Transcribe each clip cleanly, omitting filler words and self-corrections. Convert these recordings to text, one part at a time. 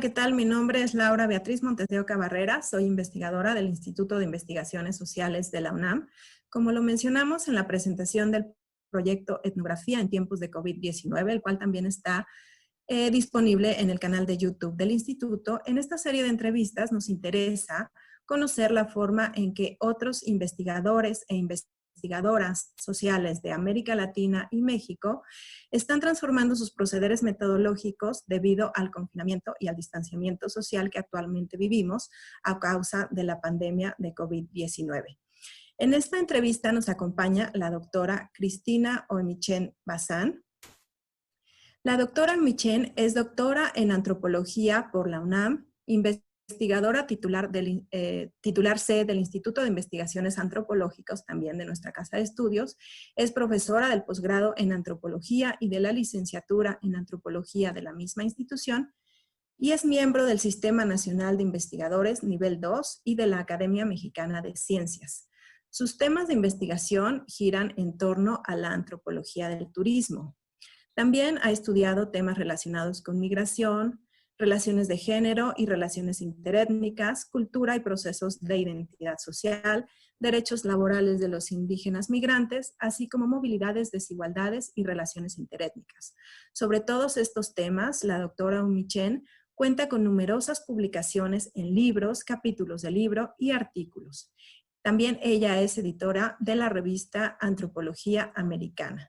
¿qué tal? Mi nombre es Laura Beatriz Montes de Oca Barrera, soy investigadora del Instituto de Investigaciones Sociales de la UNAM. Como lo mencionamos en la presentación del proyecto Etnografía en tiempos de COVID-19, el cual también está disponible en el canal de YouTube del Instituto, en esta serie de entrevistas nos interesa conocer la forma en que otros investigadores e investigadoras sociales de América Latina y México están transformando sus procederes metodológicos debido al confinamiento y al distanciamiento social que actualmente vivimos a causa de la pandemia de COVID-19. En esta entrevista nos acompaña la doctora Cristina Oemichen Bazán. La doctora Oemichen es doctora en antropología por la UNAM, investigadora titular C del Instituto de Investigaciones Antropológicas, también de nuestra casa de estudios, es profesora del posgrado en antropología y de la licenciatura en antropología de la misma institución y es miembro del Sistema Nacional de Investigadores Nivel 2 y de la Academia Mexicana de Ciencias. Sus temas de investigación giran en torno a la antropología del turismo. También ha estudiado temas relacionados con migración, relaciones de género y relaciones interétnicas, cultura y procesos de identidad social, derechos laborales de los indígenas migrantes, así como movilidades, desigualdades y relaciones interétnicas. Sobre todos estos temas, la doctora Oemichen cuenta con numerosas publicaciones en libros, capítulos de libro y artículos. También ella es editora de la revista Antropología Americana.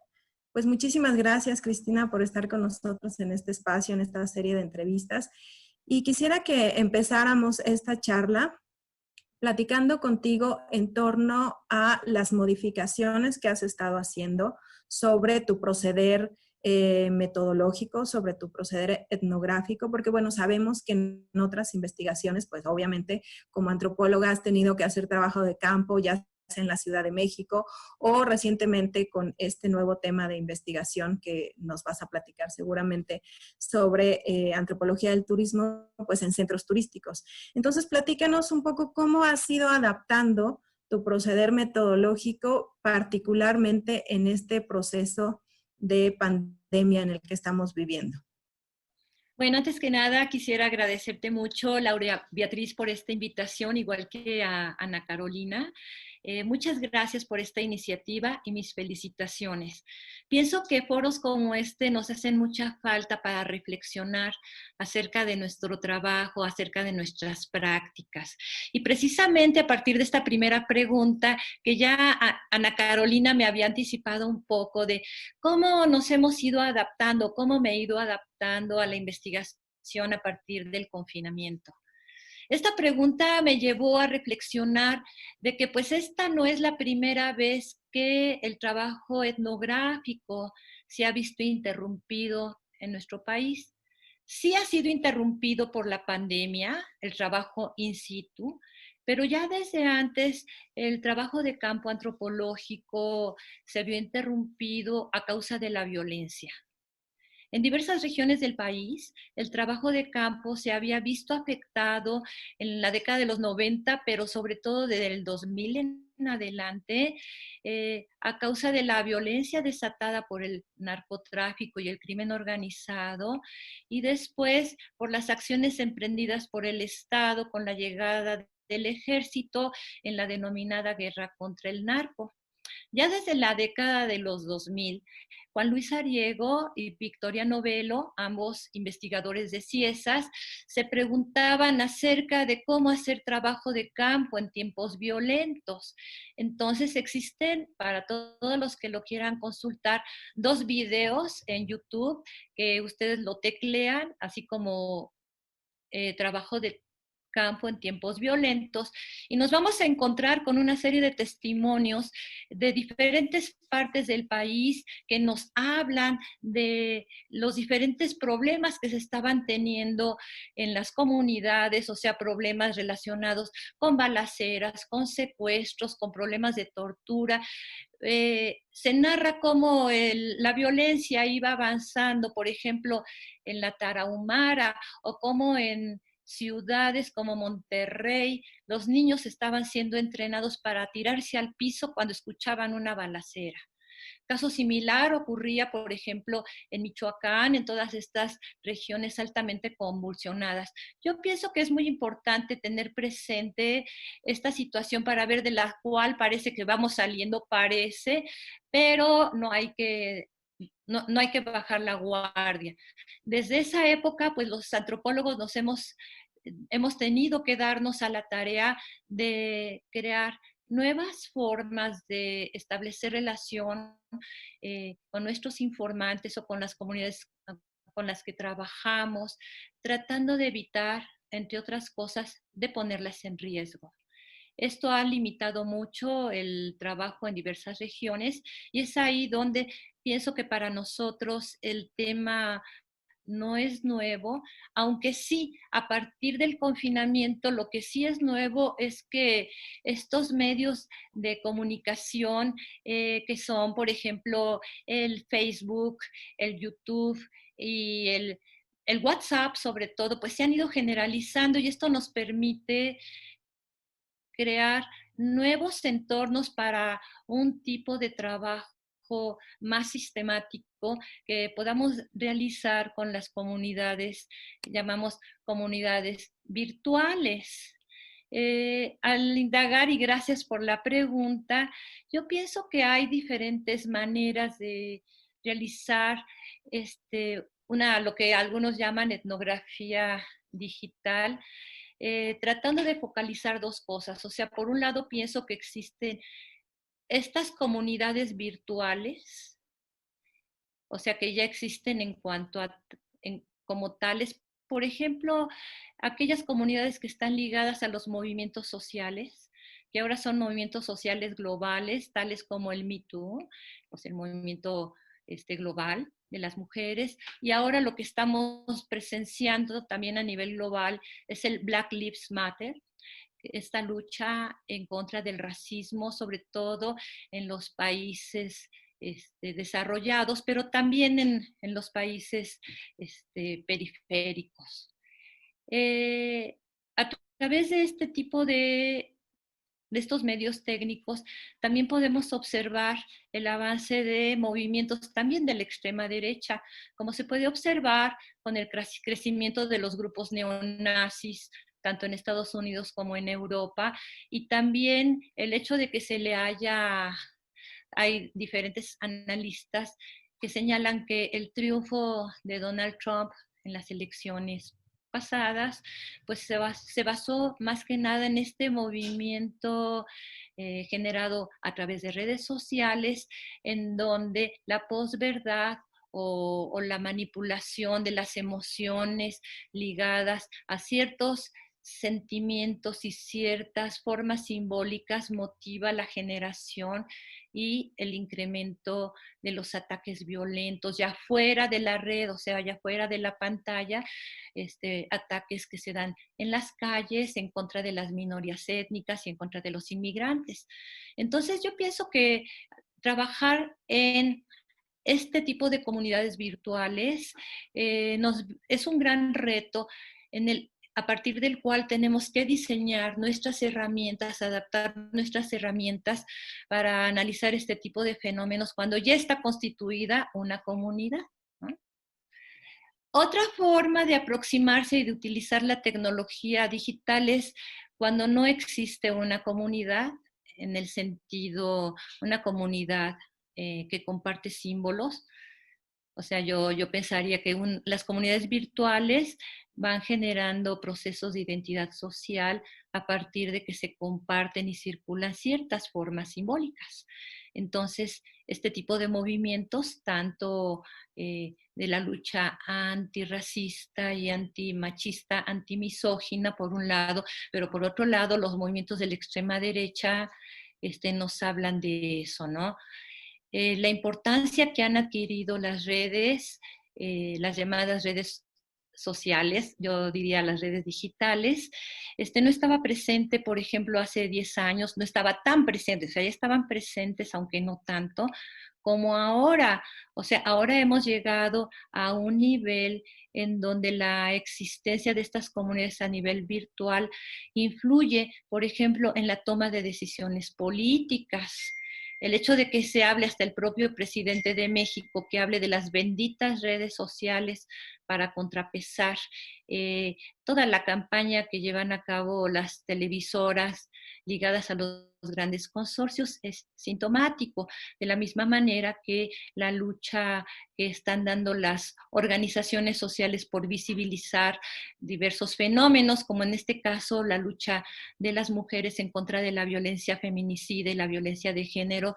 Pues muchísimas gracias, Cristina, por estar con nosotros en este espacio, en esta serie de entrevistas. Y quisiera que empezáramos esta charla platicando contigo en torno a las modificaciones que has estado haciendo sobre tu proceder metodológico, sobre tu proceder etnográfico, porque bueno, sabemos que en otras investigaciones, pues obviamente como antropóloga has tenido que hacer trabajo de campo, ya en la Ciudad de México o recientemente con este nuevo tema de investigación que nos vas a platicar seguramente sobre antropología del turismo, pues en centros turísticos. Entonces, platícanos un poco cómo has ido adaptando tu proceder metodológico, particularmente en este proceso de pandemia en el que estamos viviendo. Bueno, antes que nada quisiera agradecerte mucho, Laura Beatriz, por esta invitación, igual que a Ana Carolina. Muchas gracias por esta iniciativa y mis felicitaciones. Pienso que foros como este nos hacen mucha falta para reflexionar acerca de nuestro trabajo, acerca de nuestras prácticas. Y precisamente a partir de esta primera pregunta, que ya Ana Carolina me había anticipado un poco de cómo nos hemos ido adaptando, cómo me he ido adaptando a la investigación a partir del confinamiento. Esta pregunta me llevó a reflexionar de que pues esta no es la primera vez que el trabajo etnográfico se ha visto interrumpido en nuestro país. Sí ha sido interrumpido por la pandemia, el trabajo in situ, pero ya desde antes el trabajo de campo antropológico se vio interrumpido a causa de la violencia. En diversas regiones del país, el trabajo de campo se había visto afectado en la década de los 90, pero sobre todo desde el 2000 en adelante, a causa de la violencia desatada por el narcotráfico y el crimen organizado, y después por las acciones emprendidas por el Estado con la llegada del ejército en la denominada guerra contra el narco. Ya desde la década de los 2000, Juan Luis Ariego y Victoria Novello, ambos investigadores de Ciesas, se preguntaban acerca de cómo hacer trabajo de campo en tiempos violentos. Entonces existen, para todos los que lo quieran consultar, dos videos en YouTube que ustedes lo teclean, así como trabajo de campo en tiempos violentos, y nos vamos a encontrar con una serie de testimonios de diferentes partes del país que nos hablan de los diferentes problemas que se estaban teniendo en las comunidades, o sea, problemas relacionados con balaceras, con secuestros, con problemas de tortura. Se narra cómo la violencia iba avanzando, por ejemplo, en la Tarahumara, o cómo en ciudades como Monterrey, los niños estaban siendo entrenados para tirarse al piso cuando escuchaban una balacera. Caso similar ocurría, por ejemplo, en Michoacán, en todas estas regiones altamente convulsionadas. Yo pienso que es muy importante tener presente esta situación para ver de la cual parece que vamos saliendo, pero no hay que bajar la guardia. Desde esa época, pues los antropólogos hemos tenido que darnos a la tarea de crear nuevas formas de establecer relación con nuestros informantes o con las comunidades con las que trabajamos, tratando de evitar, entre otras cosas, de ponerlas en riesgo. Esto ha limitado mucho el trabajo en diversas regiones y es ahí donde pienso que para nosotros el tema no es nuevo, aunque sí, a partir del confinamiento, lo que sí es nuevo es que estos medios de comunicación, que son, por ejemplo, el Facebook, el YouTube y el WhatsApp, sobre todo, pues se han ido generalizando y esto nos permite crear nuevos entornos para un tipo de trabajo más sistemático que podamos realizar con las comunidades, que llamamos comunidades virtuales. Al indagar, y gracias por la pregunta, yo pienso que hay diferentes maneras de realizar lo que algunos llaman etnografía digital, tratando de focalizar dos cosas. O sea, por un lado pienso que existen estas comunidades virtuales, o sea, que ya existen en cuanto como tales. Por ejemplo, aquellas comunidades que están ligadas a los movimientos sociales, que ahora son movimientos sociales globales, tales como el Me Too, o sea, el movimiento global de las mujeres, y ahora lo que estamos presenciando también a nivel global es el Black Lives Matter, esta lucha en contra del racismo, sobre todo en los países desarrollados, pero también en los países periféricos. A través de este tipo de estos medios técnicos, también podemos observar el avance de movimientos también de la extrema derecha, como se puede observar con el crecimiento de los grupos neonazis, tanto en Estados Unidos como en Europa, y también el hecho de que hay diferentes analistas que señalan que el triunfo de Donald Trump en las elecciones pasadas, pues se basó más que nada en este movimiento generado a través de redes sociales, en donde la posverdad o la manipulación de las emociones ligadas a ciertos sentimientos y ciertas formas simbólicas motiva la generación y el incremento de los ataques violentos, ya fuera de la red, o sea, ya fuera de la pantalla, ataques que se dan en las calles en contra de las minorías étnicas y en contra de los inmigrantes. Entonces yo pienso que trabajar en este tipo de comunidades virtuales es un gran reto a partir del cual tenemos que diseñar nuestras herramientas, adaptar nuestras herramientas para analizar este tipo de fenómenos cuando ya está constituida una comunidad, ¿no? Otra forma de aproximarse y de utilizar la tecnología digital es cuando no existe una comunidad, en el sentido, una comunidad que comparte símbolos. O sea, yo pensaría que las comunidades virtuales van generando procesos de identidad social a partir de que se comparten y circulan ciertas formas simbólicas. Entonces, este tipo de movimientos, tanto de la lucha antirracista y antimachista, antimisógina, por un lado, pero por otro lado, los movimientos de la extrema derecha nos hablan de eso, ¿no? La importancia que han adquirido las redes, las llamadas redes sociales, yo diría las redes digitales, no estaba presente, por ejemplo, hace 10 años, no estaba tan presente, o sea, ya estaban presentes, aunque no tanto, como ahora. O sea, ahora hemos llegado a un nivel en donde la existencia de estas comunidades a nivel virtual influye, por ejemplo, en la toma de decisiones políticas. el hecho de que se hable, hasta el propio presidente de México, que hable de las benditas redes sociales para contrapesar toda la campaña que llevan a cabo las televisoras ligadas a los grandes consorcios, es sintomático, de la misma manera que la lucha que están dando las organizaciones sociales por visibilizar diversos fenómenos, como en este caso la lucha de las mujeres en contra de la violencia feminicida y la violencia de género,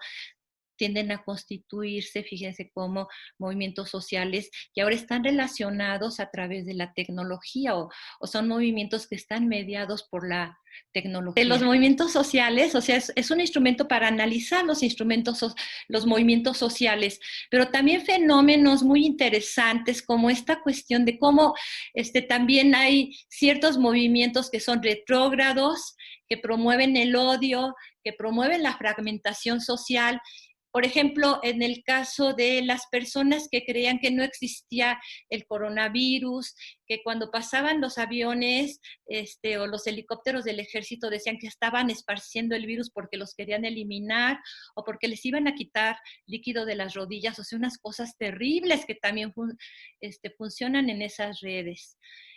tienden a constituirse, fíjense cómo, movimientos sociales que ahora están relacionados a través de la tecnología, o son movimientos que están mediados por la tecnología. De los movimientos sociales, o sea, es un instrumento para analizar los movimientos sociales, pero también fenómenos muy interesantes como esta cuestión de cómo también hay ciertos movimientos que son retrógrados, que promueven el odio, que promueven la fragmentación social. Por ejemplo, en el caso de las personas que creían que no existía el coronavirus, que cuando pasaban los aviones o los helicópteros del ejército decían que estaban esparciendo el virus porque los querían eliminar o porque les iban a quitar líquido de las rodillas, o sea, unas cosas terribles que también funcionan en esas redes.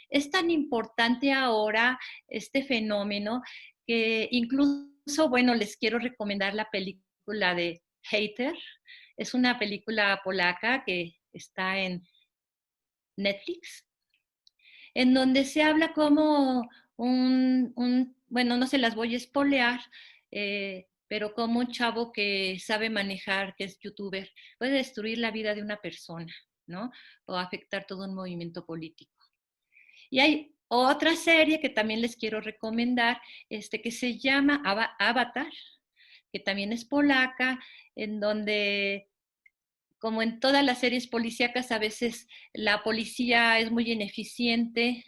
Es tan importante ahora este fenómeno que incluso, bueno, les quiero recomendar la película de Hater. Es una película polaca que está en Netflix, en donde se habla como bueno, no se las voy a espolear, pero como un chavo que sabe manejar, que es youtuber, puede destruir la vida de una persona, ¿no? O afectar todo un movimiento político. Y hay otra serie que también les quiero recomendar, que se llama Avatar, que también es polaca, en donde, como en todas las series policíacas, a veces la policía es muy ineficiente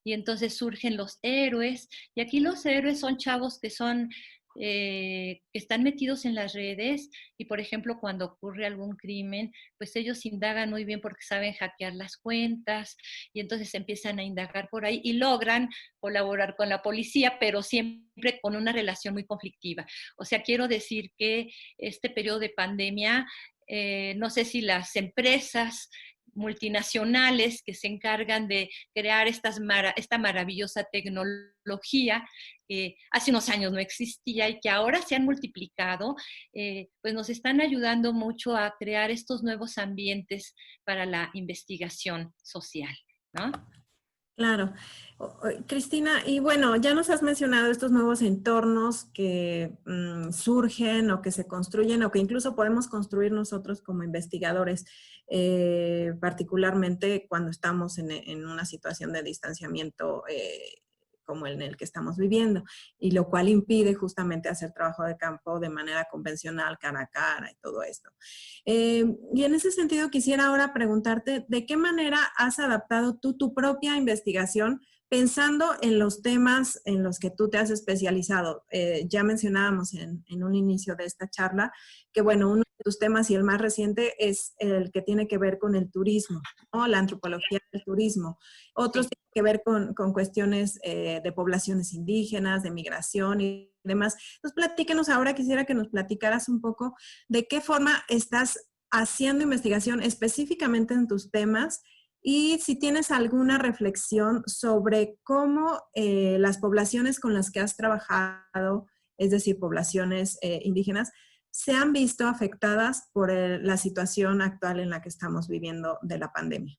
y entonces surgen los héroes. Y aquí los héroes son chavos que están metidos en las redes y, por ejemplo, cuando ocurre algún crimen, pues ellos indagan muy bien porque saben hackear las cuentas y entonces empiezan a indagar por ahí y logran colaborar con la policía, pero siempre con una relación muy conflictiva. O sea, quiero decir que este periodo de pandemia, no sé si las empresas multinacionales que se encargan de crear esta maravillosa tecnología que hace unos años no existía y que ahora se han multiplicado, pues nos están ayudando mucho a crear estos nuevos ambientes para la investigación social, ¿no? Claro. Cristina, y bueno, ya nos has mencionado estos nuevos entornos que surgen o que se construyen o que incluso podemos construir nosotros como investigadores, particularmente cuando estamos en una situación de distanciamiento como en el que estamos viviendo, y lo cual impide justamente hacer trabajo de campo de manera convencional, cara a cara y todo esto. Y en ese sentido quisiera ahora preguntarte, ¿de qué manera has adaptado tú tu propia investigación pensando en los temas en los que tú te has especializado? Ya mencionábamos en un inicio de esta charla que, bueno, uno de tus temas y el más reciente es el que tiene que ver con el turismo, ¿no? La antropología del turismo. Otros tienen que ver con cuestiones de poblaciones indígenas, de migración y demás. Entonces, platíquenos ahora, quisiera que nos platicaras un poco de qué forma estás haciendo investigación específicamente en tus temas y si tienes alguna reflexión sobre cómo las poblaciones con las que has trabajado, es decir, poblaciones indígenas, se han visto afectadas por la situación actual en la que estamos viviendo de la pandemia.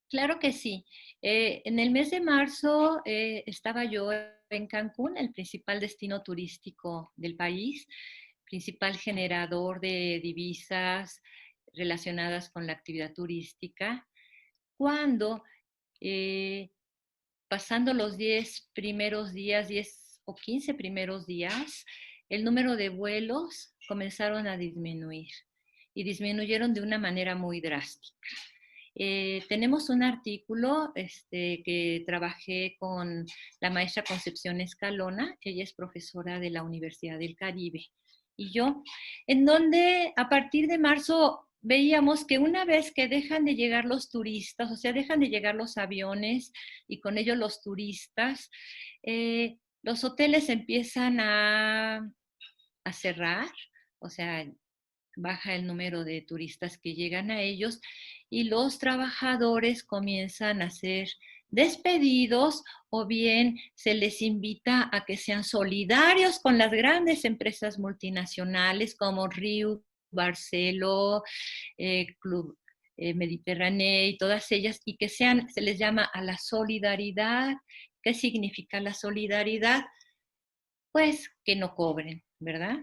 Claro que sí. En el mes de marzo estaba yo en Cancún, el principal destino turístico del país, principal generador de divisas relacionadas con la actividad turística, cuando eh, pasando los 10 primeros días, 10 o 15 primeros días, el número de vuelos comenzaron a disminuir y disminuyeron de una manera muy drástica. Tenemos un artículo que trabajé con la maestra Concepción Escalona, ella es profesora de la Universidad del Caribe, y yo, en donde a partir de marzo veíamos que una vez que dejan de llegar los turistas, o sea, dejan de llegar los aviones y con ellos los turistas, los hoteles empiezan a cerrar o sea, baja el número de turistas que llegan a ellos y los trabajadores comienzan a ser despedidos o bien se les invita a que sean solidarios con las grandes empresas multinacionales como Riu, Barceló, Club Mediterráneo y todas ellas, y que sean, se les llama a la solidaridad. ¿Qué significa la solidaridad? Pues que no cobren, ¿verdad?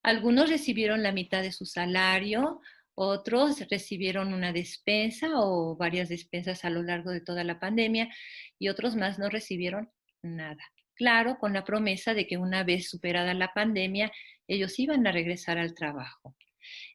Algunos recibieron la mitad de su salario, otros recibieron una despensa o varias despensas a lo largo de toda la pandemia y otros más no recibieron nada. Claro, con la promesa de que una vez superada la pandemia, ellos iban a regresar al trabajo.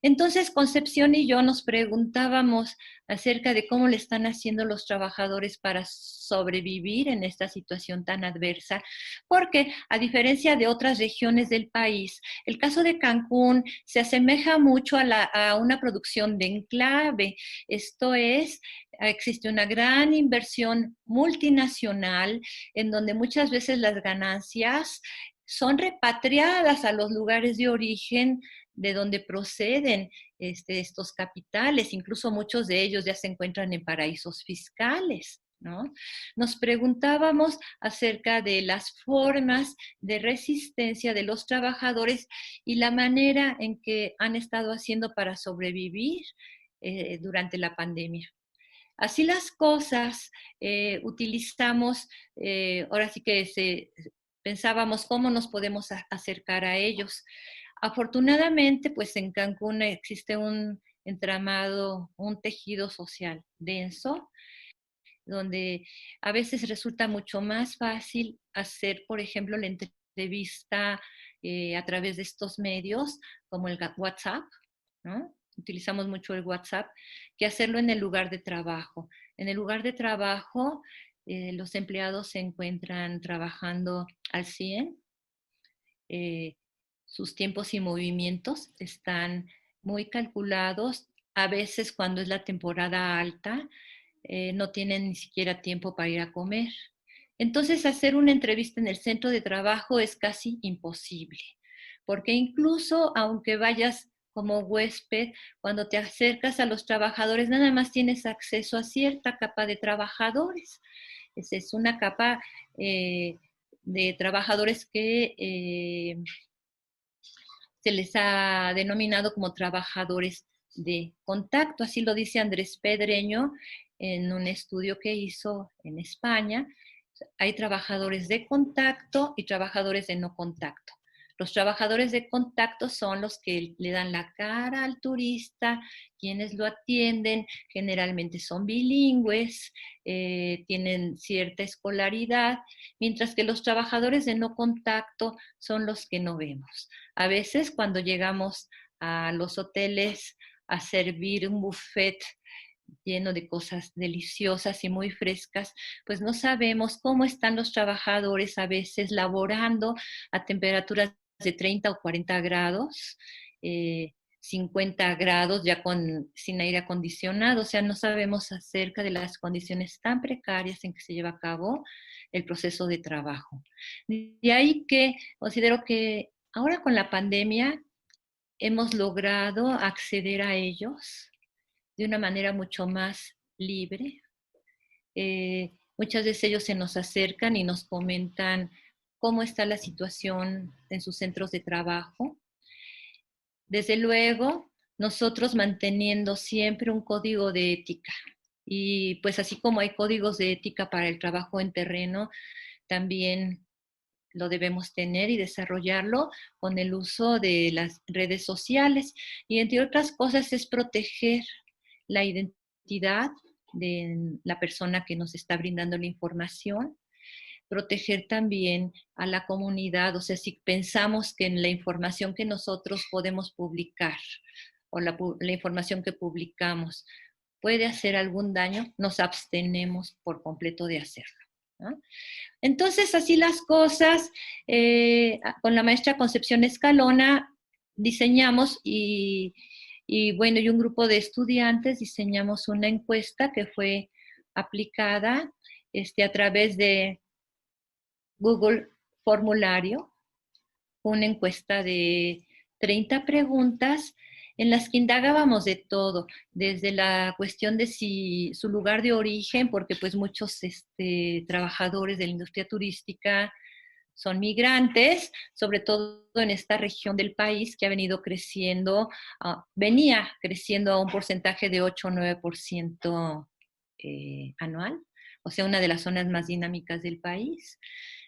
Entonces, Concepción y yo nos preguntábamos acerca de cómo le están haciendo los trabajadores para sobrevivir en esta situación tan adversa, porque a diferencia de otras regiones del país, el caso de Cancún se asemeja mucho a una producción de enclave. Esto es, existe una gran inversión multinacional en donde muchas veces las ganancias son repatriadas a los lugares de origen de donde proceden estos capitales, incluso muchos de ellos ya se encuentran en paraísos fiscales, ¿no? Nos preguntábamos acerca de las formas de resistencia de los trabajadores y la manera en que han estado haciendo para sobrevivir durante la pandemia. Así las cosas, utilizamos, ahora sí que pensábamos cómo nos podemos acercar a ellos. Afortunadamente, pues en Cancún existe un entramado, un tejido social denso, donde a veces resulta mucho más fácil hacer, por ejemplo, la entrevista a través de estos medios, como el WhatsApp, ¿no? Utilizamos mucho el WhatsApp, que hacerlo en el lugar de trabajo. En el lugar de trabajo, los empleados se encuentran trabajando al 100, sus tiempos y movimientos están muy calculados. A veces cuando es la temporada alta, no tienen ni siquiera tiempo para ir a comer. Entonces, hacer una entrevista en el centro de trabajo es casi imposible, porque incluso aunque vayas como huésped, cuando te acercas a los trabajadores, nada más tienes acceso a cierta capa de trabajadores. Esa es una capa de trabajadores que se les ha denominado como trabajadores de contacto, así lo dice Andrés Pedreño en un estudio que hizo en España. Hay trabajadores de contacto y trabajadores de no contacto. Los trabajadores de contacto son los que le dan la cara al turista, quienes lo atienden, generalmente son bilingües, tienen cierta escolaridad, mientras que los trabajadores de no contacto son los que no vemos. A veces cuando llegamos a los hoteles a servir un buffet lleno de cosas deliciosas y muy frescas, pues no sabemos cómo están los trabajadores a veces laborando a temperaturas de 30 o 40 grados, 50 grados ya sin aire acondicionado, o sea, no sabemos acerca de las condiciones tan precarias en que se lleva a cabo el proceso de trabajo. De ahí que considero que ahora con la pandemia hemos logrado acceder a ellos de una manera mucho más libre. Muchas veces ellos se nos acercan y nos comentan cómo está la situación en sus centros de trabajo. Desde luego, nosotros manteniendo siempre un código de ética. Y pues así como hay códigos de ética para el trabajo en terreno, también lo debemos tener y desarrollarlo con el uso de las redes sociales. Y entre otras cosas es proteger la identidad de la persona que nos está brindando la información, proteger también a la comunidad, o sea, si pensamos que en la información que nosotros podemos publicar o la información que publicamos puede hacer algún daño, nos abstenemos por completo de hacerlo, ¿no? Entonces, así las cosas, con la maestra Concepción Escalona diseñamos y bueno, y un grupo de estudiantes diseñamos una encuesta que fue aplicada a través de Google Formulario, una encuesta de 30 preguntas en las que indagábamos de todo, desde la cuestión de si su lugar de origen, porque pues muchos trabajadores de la industria turística son migrantes, sobre todo en esta región del país que ha venido creciendo, venía creciendo a un porcentaje de 8 o 9% anual, o sea, una de las zonas más dinámicas del país.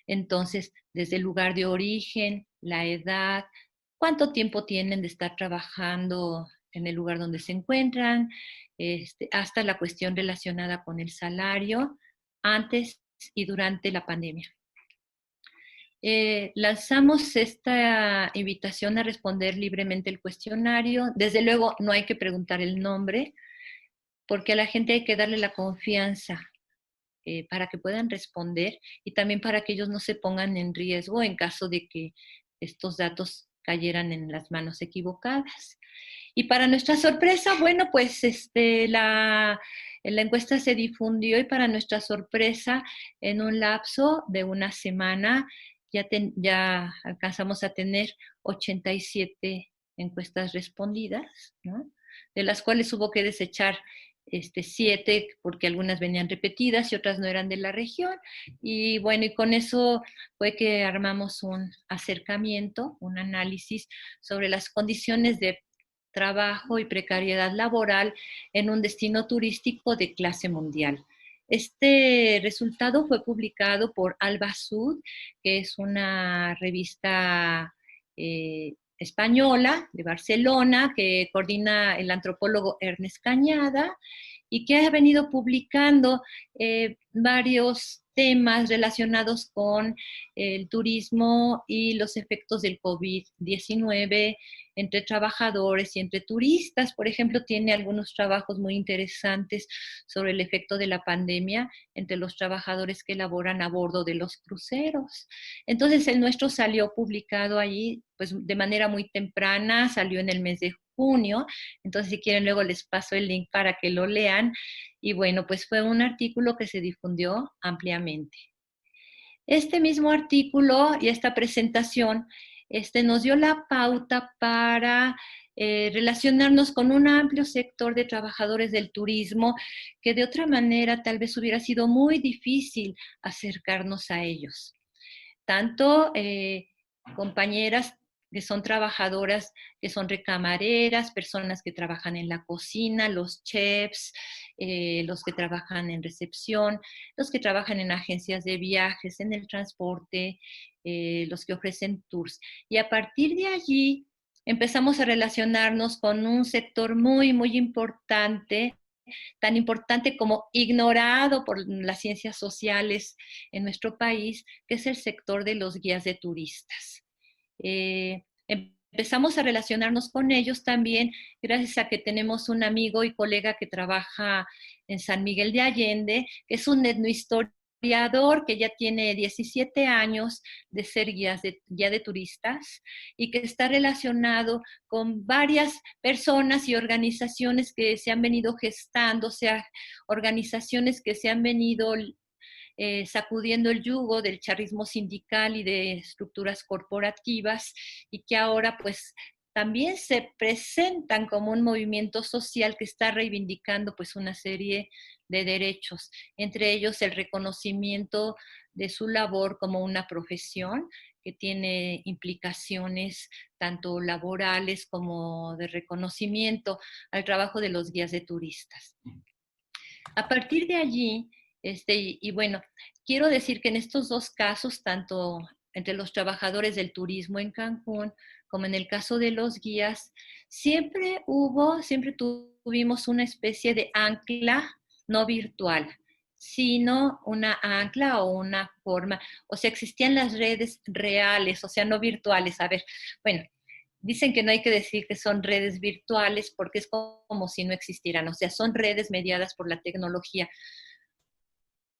Entonces, desde el lugar de origen, la edad, cuánto tiempo tienen de estar trabajando en el lugar donde se encuentran, hasta la cuestión relacionada con el salario antes y durante la pandemia. Lanzamos esta invitación a responder libremente el cuestionario. Desde luego, no hay que preguntar el nombre, porque a la gente hay que darle la confianza para que puedan responder y también para que ellos no se pongan en riesgo en caso de que estos datos cayeran en las manos equivocadas. Y para nuestra sorpresa, bueno, pues la encuesta se difundió y para nuestra sorpresa, en un lapso de una semana, ya alcanzamos a tener 87 encuestas respondidas, ¿no? De las cuales hubo que desechar 7 porque algunas venían repetidas y otras no eran de la región. Y bueno, y con eso fue que armamos un acercamiento, un análisis sobre las condiciones de trabajo y precariedad laboral en un destino turístico de clase mundial. Este resultado fue publicado por Alba Sud, que es una revista española de Barcelona, que coordina el antropólogo Ernest Cañada, y que ha venido publicando varios temas relacionados con el turismo y los efectos del COVID-19 entre trabajadores y entre turistas. Por ejemplo, tiene algunos trabajos muy interesantes sobre el efecto de la pandemia entre los trabajadores que laboran a bordo de los cruceros. Entonces, el nuestro salió publicado allí, pues de manera muy temprana, salió en el mes de junio. Entonces, si quieren, luego les paso el link para que lo lean. Y bueno, pues fue un artículo que se difundió ampliamente. Este mismo artículo y esta presentación nos dio la pauta para relacionarnos con un amplio sector de trabajadores del turismo que de otra manera tal vez hubiera sido muy difícil acercarnos a ellos. Tanto compañeras que son trabajadoras, que son recamareras, personas que trabajan en la cocina, los chefs, los que trabajan en recepción, los que trabajan en agencias de viajes, en el transporte, los que ofrecen tours. Y a partir de allí empezamos a relacionarnos con un sector muy, muy importante, tan importante como ignorado por las ciencias sociales en nuestro país, que es el sector de los guías de turistas. Empezamos a relacionarnos con ellos también gracias a que tenemos un amigo y colega que trabaja en San Miguel de Allende, que es un etnohistoriador que ya tiene 17 años de ser guía de turistas y que está relacionado con varias personas y organizaciones que se han venido gestando, o sea, organizaciones que se han venido sacudiendo el yugo del charrismo sindical y de estructuras corporativas y que ahora pues también se presentan como un movimiento social que está reivindicando pues una serie de derechos, entre ellos el reconocimiento de su labor como una profesión que tiene implicaciones tanto laborales como de reconocimiento al trabajo de los guías de turistas. A partir de allí, y bueno, quiero decir que en estos dos casos, tanto entre los trabajadores del turismo en Cancún como en el caso de los guías, siempre tuvimos una especie de ancla no virtual, sino una ancla o una forma, o sea, existían las redes reales, o sea, no virtuales. A ver, bueno, dicen que no hay que decir que son redes virtuales porque es como si no existieran, o sea, son redes mediadas por la tecnología.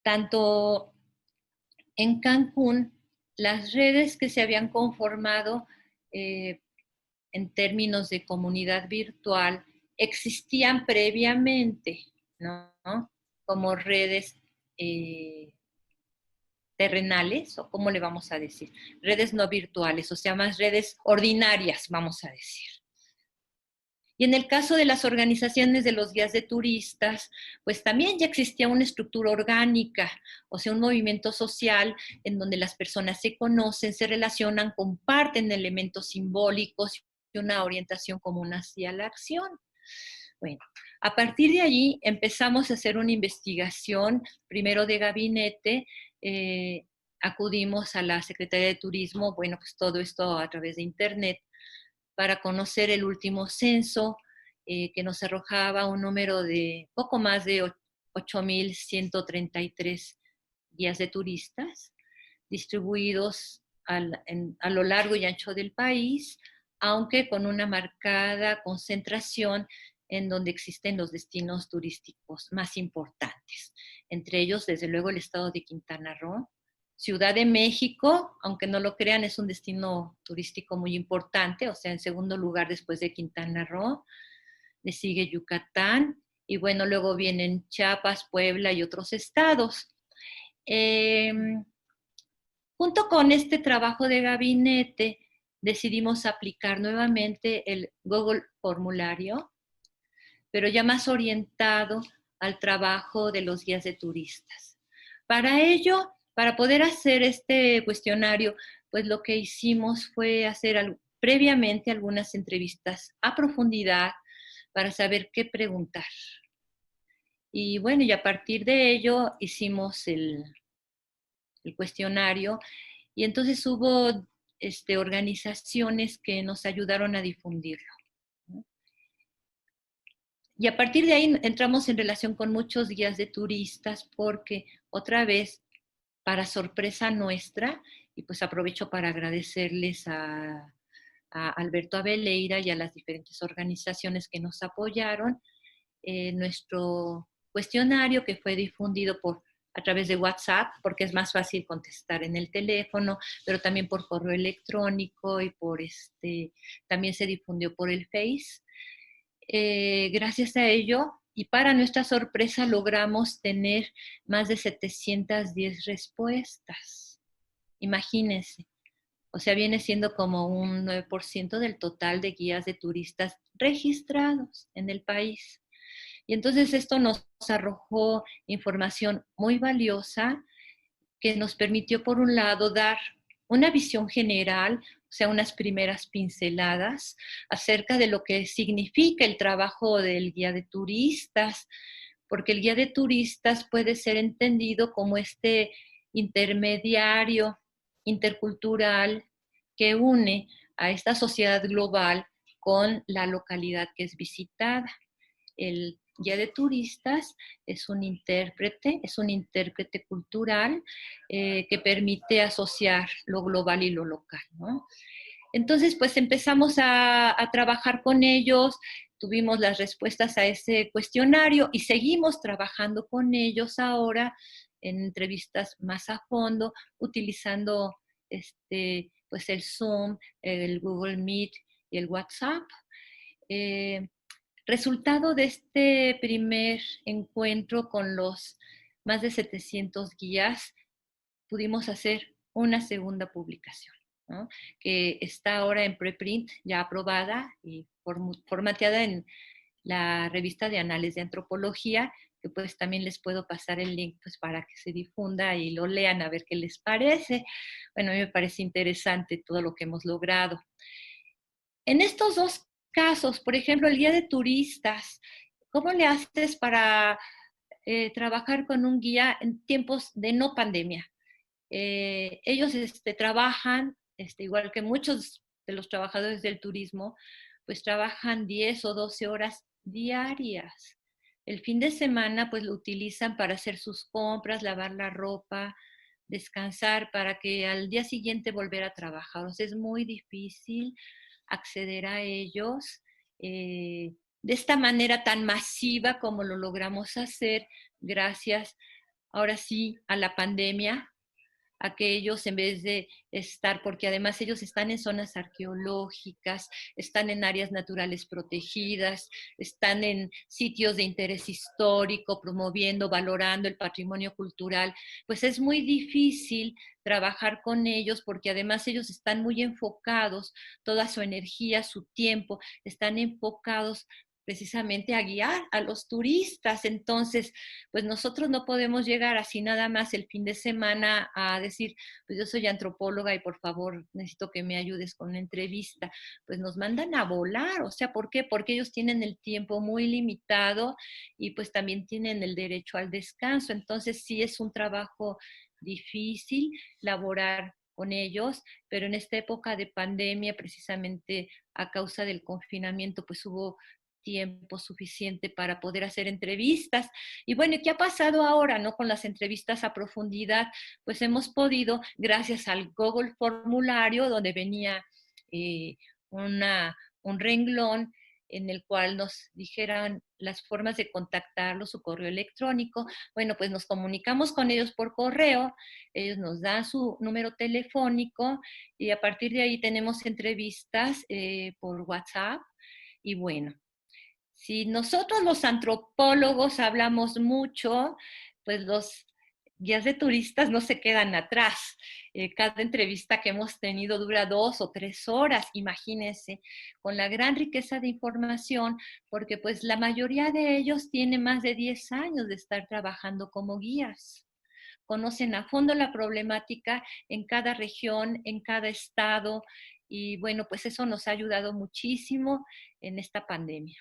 Tanto en Cancún, las redes que se habían conformado en términos de comunidad virtual existían previamente, ¿no? Como redes terrenales, o cómo le vamos a decir, redes no virtuales, o sea, más redes ordinarias, vamos a decir. Y en el caso de las organizaciones de los guías de turistas, pues también ya existía una estructura orgánica, o sea, un movimiento social en donde las personas se conocen, se relacionan, comparten elementos simbólicos y una orientación común hacia la acción. Bueno, a partir de allí empezamos a hacer una investigación, primero de gabinete, acudimos a la Secretaría de Turismo, bueno, pues todo esto a través de Internet, para conocer el último censo, que nos arrojaba un número de poco más de 8,133 guías de turistas, distribuidos a lo largo y ancho del país, aunque con una marcada concentración en donde existen los destinos turísticos más importantes. Entre ellos, desde luego, el estado de Quintana Roo. Ciudad de México, aunque no lo crean, es un destino turístico muy importante, o sea, en segundo lugar después de Quintana Roo. Le sigue Yucatán, y bueno, luego vienen Chiapas, Puebla y otros estados. Junto con este trabajo de gabinete, decidimos aplicar nuevamente el Google Formulario, pero ya más orientado al trabajo de los guías de turistas. Para ello, para poder hacer este cuestionario, pues lo que hicimos fue hacer previamente algunas entrevistas a profundidad para saber qué preguntar. Y bueno, y a partir de ello hicimos el cuestionario, y entonces hubo organizaciones que nos ayudaron a difundirlo, ¿no? Y a partir de ahí entramos en relación con muchos guías de turistas porque, otra vez, para sorpresa nuestra, y pues aprovecho para agradecerles a Alberto Abeleira y a las diferentes organizaciones que nos apoyaron, nuestro cuestionario, que fue difundido a través de WhatsApp, porque es más fácil contestar en el teléfono, pero también por correo electrónico, y también se difundió por el Face. Gracias a ello, y para nuestra sorpresa, logramos tener más de 710 respuestas. Imagínense. O sea, viene siendo como un 9% del total de guías de turistas registrados en el país. Y entonces esto nos arrojó información muy valiosa que nos permitió, por un lado, dar una visión general, o sea, unas primeras pinceladas acerca de lo que significa el trabajo del guía de turistas, porque el guía de turistas puede ser entendido como este intermediario intercultural que une a esta sociedad global con la localidad que es visitada. El guía de turistas es un intérprete cultural, que permite asociar lo global y lo local, ¿no? Entonces, pues empezamos a trabajar con ellos, tuvimos las respuestas a ese cuestionario y seguimos trabajando con ellos ahora en entrevistas más a fondo, utilizando pues el Zoom, el Google Meet y el WhatsApp. Resultado de este primer encuentro con los más de 700 guías, pudimos hacer una segunda publicación, ¿no? Que está ahora en preprint, ya aprobada y formateada en la revista de Anales de Antropología, que pues también les puedo pasar el link pues para que se difunda y lo lean a ver qué les parece. Bueno, a mí me parece interesante todo lo que hemos logrado. En estos dos casos, por ejemplo, el guía de turistas, ¿cómo le haces para trabajar con un guía en tiempos de no pandemia? Ellos trabajan, igual que muchos de los trabajadores del turismo, pues trabajan 10 o 12 horas diarias. El fin de semana pues lo utilizan para hacer sus compras, lavar la ropa, descansar, para que al día siguiente volver a trabajar. O sea, es muy difícil acceder a ellos de esta manera tan masiva como lo logramos hacer gracias, ahora sí, a la pandemia, a que ellos, en vez de estar, porque además ellos están en zonas arqueológicas, están en áreas naturales protegidas, están en sitios de interés histórico, promoviendo, valorando el patrimonio cultural, pues es muy difícil trabajar con ellos porque además ellos están muy enfocados, toda su energía, su tiempo, están enfocados precisamente a guiar a los turistas. Entonces, pues nosotros no podemos llegar así nada más el fin de semana a decir, pues yo soy antropóloga y por favor necesito que me ayudes con una entrevista. Pues nos mandan a volar, o sea, ¿por qué? Porque ellos tienen el tiempo muy limitado y pues también tienen el derecho al descanso. Entonces sí es un trabajo difícil laborar con ellos, pero en esta época de pandemia, precisamente a causa del confinamiento, pues hubo tiempo suficiente para poder hacer entrevistas. Y bueno, ¿qué ha pasado ahora, no? Con las entrevistas a profundidad, pues hemos podido, gracias al Google Formulario, donde venía eh, un renglón en el cual nos dijeran las formas de contactarlos, su correo electrónico. Bueno, pues nos comunicamos con ellos por correo, ellos nos dan su número telefónico y a partir de ahí tenemos entrevistas por WhatsApp. Y bueno, si nosotros los antropólogos hablamos mucho, pues los guías de turistas no se quedan atrás. Cada entrevista que hemos tenido dura 2 o 3 horas, imagínense, con la gran riqueza de información, porque pues la mayoría de ellos tiene más de 10 años de estar trabajando como guías. Conocen a fondo la problemática en cada región, en cada estado, y bueno, pues eso nos ha ayudado muchísimo en esta pandemia.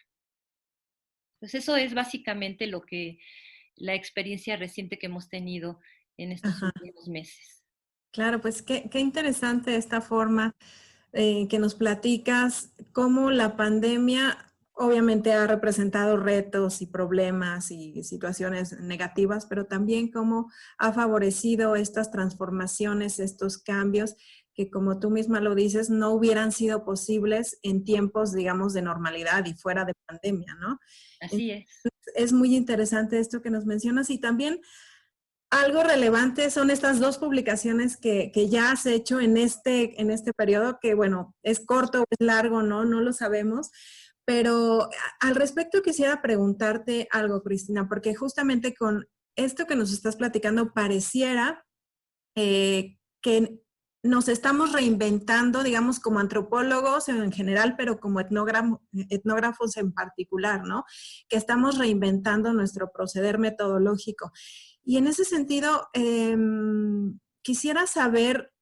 Pues eso es básicamente lo que la experiencia reciente que hemos tenido en estos Ajá. últimos meses. Claro, pues qué interesante esta forma que nos platicas, cómo la pandemia obviamente ha representado retos y problemas y situaciones negativas, pero también cómo ha favorecido estas transformaciones, estos cambios que, como tú misma lo dices, no hubieran sido posibles en tiempos, digamos, de normalidad y fuera de pandemia, ¿no? Así Entonces, es. es muy interesante esto que nos mencionas y también algo relevante son estas dos publicaciones que ya has hecho en este periodo, que bueno, es corto o es largo, ¿no? No lo sabemos. Pero al respecto quisiera preguntarte algo, Cristina, porque justamente con esto que nos estás platicando pareciera que nos estamos reinventando, digamos, como antropólogos en general, pero como etnógrafos en particular, ¿no? Que estamos reinventando nuestro proceder metodológico. Y en ese sentido, quisiera saber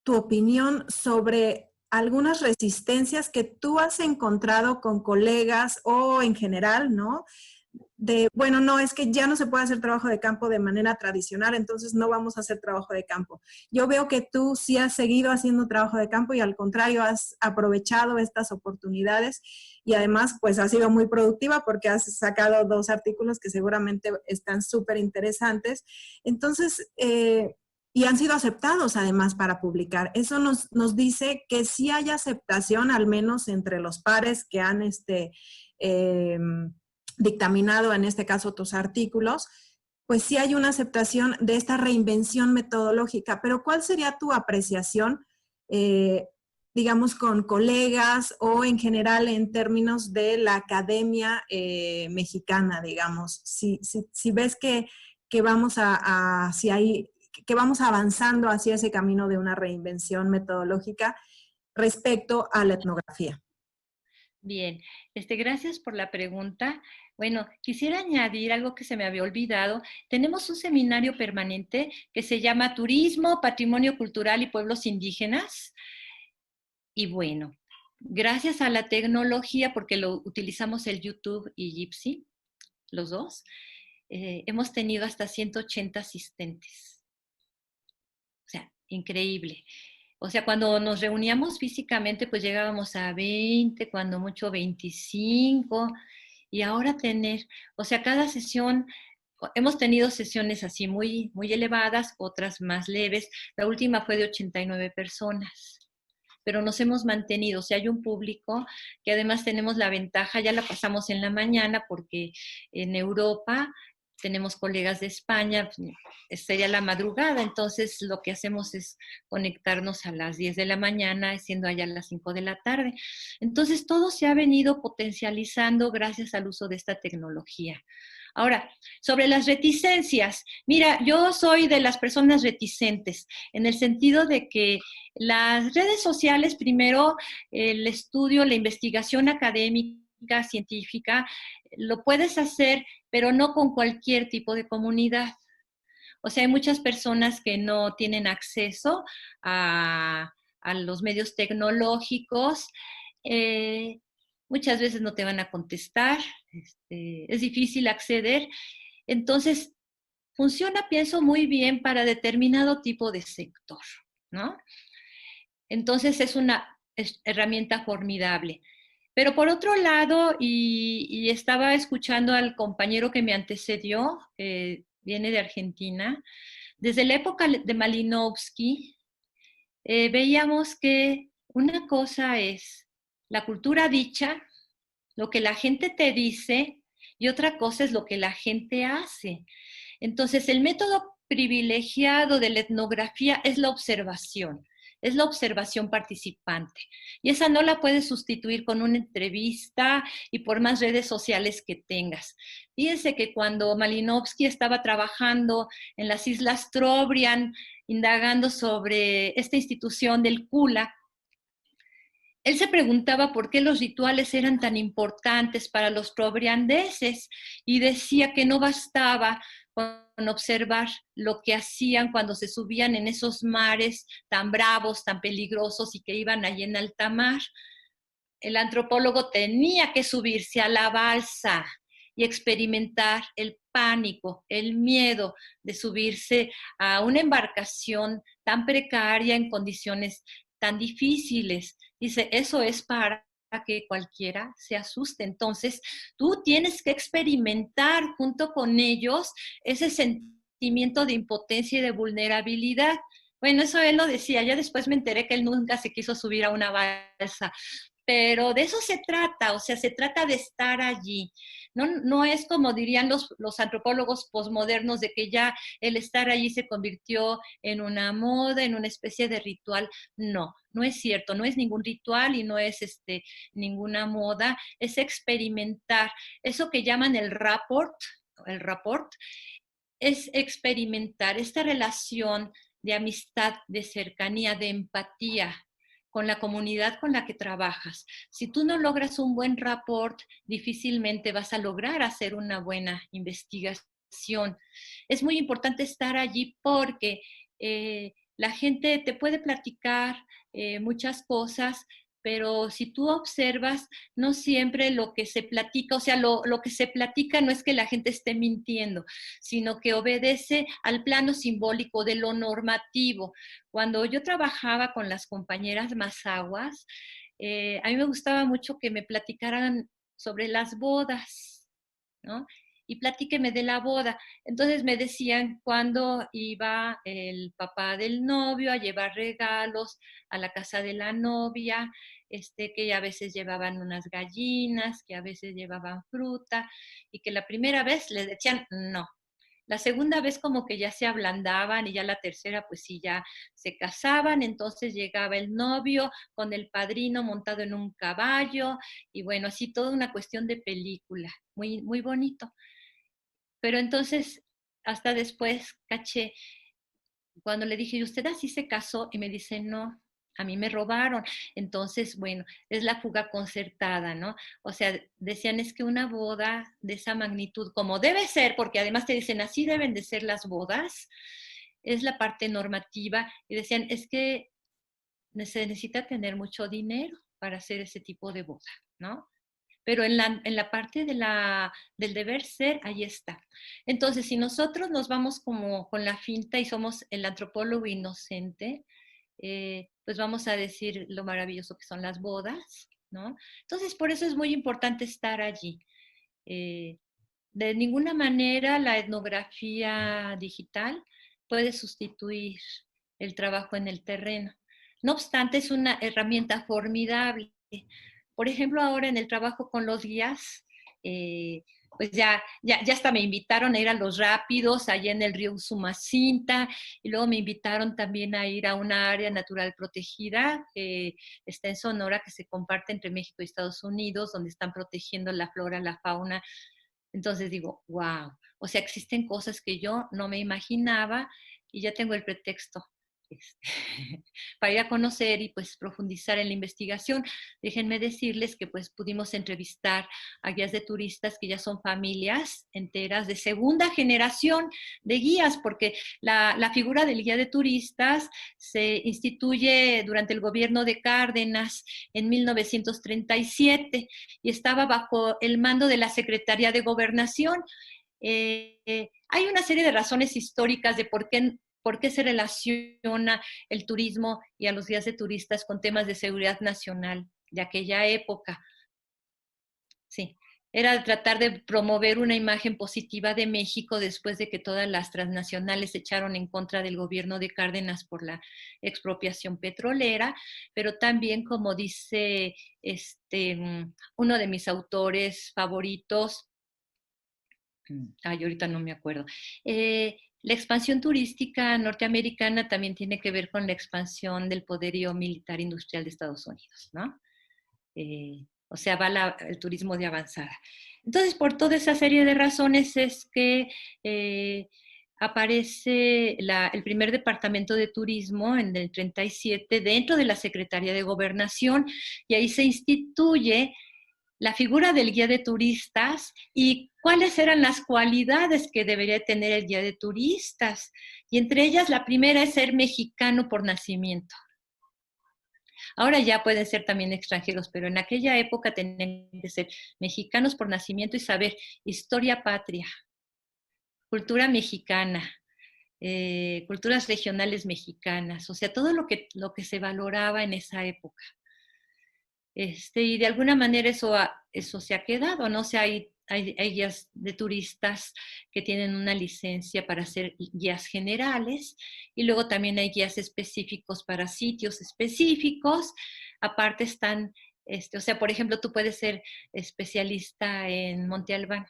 tu opinión sobre algunas resistencias que tú has encontrado con colegas o en general, ¿no? De, bueno, no, es que ya no se puede hacer trabajo de campo de manera tradicional, entonces no vamos a hacer trabajo de campo. Yo veo que tú sí has seguido haciendo trabajo de campo y al contrario has aprovechado estas oportunidades y además pues has sido muy productiva porque has sacado 2 artículos que seguramente están súper interesantes. Entonces, y han sido aceptados además para publicar. Eso nos dice que sí hay aceptación, al menos entre los pares que han eh, dictaminado, en este caso tus artículos, pues sí hay una aceptación de esta reinvención metodológica. Pero ¿cuál sería tu apreciación, digamos, con colegas o en general en términos de la academia mexicana, digamos? Si ves que vamos hacia ahí, que vamos avanzando hacia ese camino de una reinvención metodológica respecto a la etnografía. Bien, gracias por la pregunta. Bueno, quisiera añadir algo que se me había olvidado. Tenemos un seminario permanente que se llama Turismo, Patrimonio Cultural y Pueblos Indígenas. Y bueno, gracias a la tecnología, porque lo utilizamos el YouTube y Jitsi, los dos, hemos tenido hasta 180 asistentes. O sea, increíble. O sea, cuando nos reuníamos físicamente, pues llegábamos a 20, cuando mucho 25, y ahora tener, o sea, cada sesión, hemos tenido sesiones así muy, muy elevadas, otras más leves. La última fue de 89 personas, pero nos hemos mantenido. O sea, hay un público que además tenemos la ventaja, ya la pasamos en la mañana, porque en Europa tenemos colegas de España, sería la madrugada, entonces lo que hacemos es conectarnos a las 10 de la mañana, siendo allá las 5 de la tarde. Entonces todo se ha venido potencializando gracias al uso de esta tecnología. Ahora, sobre las reticencias, mira, yo soy de las personas reticentes, en el sentido de que las redes sociales, primero, el estudio, la investigación académica, científica, lo puedes hacer, pero no con cualquier tipo de comunidad. O sea, hay muchas personas que no tienen acceso a los medios tecnológicos. eh, Muchas veces no te van a contestar, es difícil acceder. Entonces, funciona, pienso, muy bien para determinado tipo de sector, ¿no? Entonces, es una herramienta formidable. Pero por otro lado, y estaba escuchando al compañero que me antecedió, que viene de Argentina, desde la época de Malinowski, veíamos que una cosa es la cultura dicha, lo que la gente te dice, y otra cosa es lo que la gente hace. Entonces, el método privilegiado de la etnografía es la observación participante. Y esa no la puedes sustituir con una entrevista y por más redes sociales que tengas. Fíjense que cuando Malinowski estaba trabajando en las Islas Trobriand, indagando sobre esta institución del Kula, él se preguntaba por qué los rituales eran tan importantes para los trobriandeses y decía que no bastaba con observar lo que hacían cuando se subían en esos mares tan bravos, tan peligrosos y que iban allí en alta mar. El antropólogo tenía que subirse a la balsa y experimentar el pánico, el miedo de subirse a una embarcación tan precaria en condiciones tan difíciles. Dice, eso es para que cualquiera se asuste. Entonces, tú tienes que experimentar junto con ellos ese sentimiento de impotencia y de vulnerabilidad. Bueno, eso él lo decía. Ya después me enteré que él nunca se quiso subir a una balsa, pero de eso se trata, o sea, se trata de estar allí. No, no es como dirían los antropólogos posmodernos de que ya el estar allí se convirtió en una moda, en una especie de ritual. No, no es cierto, no es ningún ritual y no es ninguna moda, es experimentar. Eso que llaman el rapport es experimentar esta relación de amistad, de cercanía, de empatía con la comunidad con la que trabajas. Si tú no logras un buen rapport, difícilmente vas a lograr hacer una buena investigación. Es muy importante estar allí porque la gente te puede platicar muchas cosas, pero si tú observas, no siempre lo que se platica, o sea, lo que se platica no es que la gente esté mintiendo, sino que obedece al plano simbólico de lo normativo. Cuando yo trabajaba con las compañeras mazahuas, a mí me gustaba mucho que me platicaran sobre las bodas, ¿no? Y platíqueme de la boda. Entonces me decían cuándo iba el papá del novio a llevar regalos a la casa de la novia, que a veces llevaban unas gallinas, que a veces llevaban fruta, y que la primera vez les decían no. La segunda vez como que ya se ablandaban y ya la tercera pues sí ya se casaban, entonces llegaba el novio con el padrino montado en un caballo y bueno, así toda una cuestión de película, muy, muy bonito. Pero entonces, hasta después caché, cuando le dije, ¿y usted así se casó? Y me dice, no, a mí me robaron. Entonces, bueno, es la fuga concertada, ¿no? O sea, decían, es que una boda de esa magnitud, como debe ser, porque además te dicen, así deben de ser las bodas, es la parte normativa. Y decían, es que se necesita tener mucho dinero para hacer ese tipo de boda, ¿no? Pero en la parte del deber ser, ahí está. Entonces, si nosotros nos vamos como con la finta y somos el antropólogo inocente, pues vamos a decir lo maravilloso que son las bodas, ¿no? Entonces, por eso es muy importante estar allí. Eh, de ninguna manera la etnografía digital puede sustituir el trabajo en el terreno. No obstante, es una herramienta formidable. Por ejemplo, ahora en el trabajo con los guías, eh, pues ya hasta me invitaron a ir a los rápidos allá en el río Usumacinta, y luego me invitaron también a ir a una área natural protegida que está en Sonora, que se comparte entre México y Estados Unidos, donde están protegiendo la flora, la fauna. Entonces digo, wow, o sea, existen cosas que yo no me imaginaba y ya tengo el pretexto este, para ir a conocer y pues profundizar en la investigación. Déjenme decirles que pues pudimos entrevistar a guías de turistas que ya son familias enteras de segunda generación de guías, porque la figura del guía de turistas se instituye durante el gobierno de Cárdenas en 1937 y estaba bajo el mando de la Secretaría de Gobernación. Hay una serie de razones históricas de por qué se relaciona el turismo y a los guías de turistas con temas de seguridad nacional de aquella época. Sí, era tratar de promover una imagen positiva de México después de que todas las transnacionales se echaron en contra del gobierno de Cárdenas por la expropiación petrolera, pero también, como dice uno de mis autores favoritos, ahorita no me acuerdo. La expansión turística norteamericana también tiene que ver con la expansión del poderío militar industrial de Estados Unidos, ¿no? O sea, va el turismo de avanzada. Entonces, por toda esa serie de razones es que aparece el primer departamento de turismo en el 37 dentro de la Secretaría de Gobernación, y ahí se instituye la figura del guía de turistas y cuáles eran las cualidades que debería tener el guía de turistas. Y entre ellas, la primera es ser mexicano por nacimiento. Ahora ya pueden ser también extranjeros, pero en aquella época tenían que ser mexicanos por nacimiento y saber historia patria, cultura mexicana, culturas regionales mexicanas, o sea, todo lo que se valoraba en esa época. Y de alguna manera eso se ha quedado, ¿no? O sea, hay guías de turistas que tienen una licencia para ser guías generales, y luego también hay guías específicos para sitios específicos. Aparte están, o sea, por ejemplo, tú puedes ser especialista en Monte Albán,